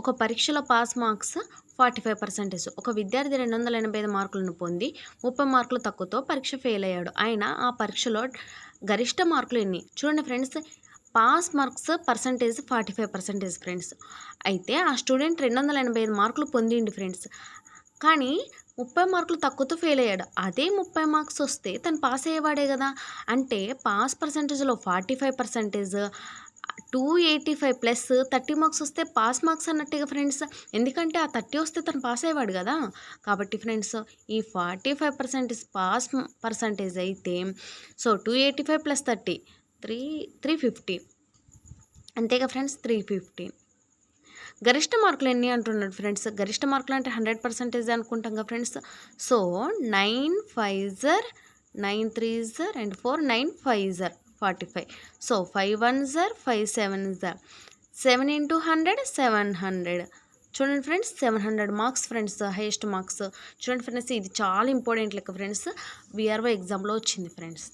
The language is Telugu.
ఒక పరీక్షలో పాస్ మార్క్స్ 45%. ఒక విద్యార్థి 285 మార్కులను పొంది 30 మార్కులు తక్కువతో పరీక్ష ఫెయిల్ అయ్యాడు. అయినా ఆ పరీక్షలో గరిష్ట మార్కులు ఎన్ని? చూడండి friends, pass marks percentage 45% friends. అయితే ఆ స్టూడెంట్ 285 మార్కులు పొందిండు ఫ్రెండ్స్. కానీ 30 మార్కులు తక్కువతో ఫెయిల్ అయ్యాడు. అదే 30 మార్క్స్ వస్తే తను పాస్ అయ్యేవాడే కదా! అంటే పాస్ పర్సంటేజ్‌లో 45%, 285 ప్లస్ 30 మార్క్స్ వస్తే పాస్ మార్క్స్ అన్నట్టేగా ఫ్రెండ్స్. ఎందుకంటే ఆ 30 వస్తే తను పాస్ అయ్యేవాడు కదా! కాబట్టి ఫ్రెండ్స్, ఈ 45% పాస్ పర్సంటేజ్ అయితే, సో 285 ప్లస్ 30 350, అంతేగా ఫ్రెండ్స్, 350. గరిష్ట మార్కులు ఎన్ని అంటున్నాడు ఫ్రెండ్స్. గరిష్ట మార్కులు అంటే 100% అనుకుంటాం కదా friends. So 9 5 9 3 and 4 9 5 45. So 5 1 5 7 7 into 100 700. చూడండి friends, 700 marks friends, highest marks. చూడండి ఫ్రెండ్స్, ఇది చాలా ఇంపార్టెంట్ లెక్క ఫ్రెండ్స్, విఆర్ఓ ఎగ్జామ్లో వచ్చింది ఫ్రెండ్స్.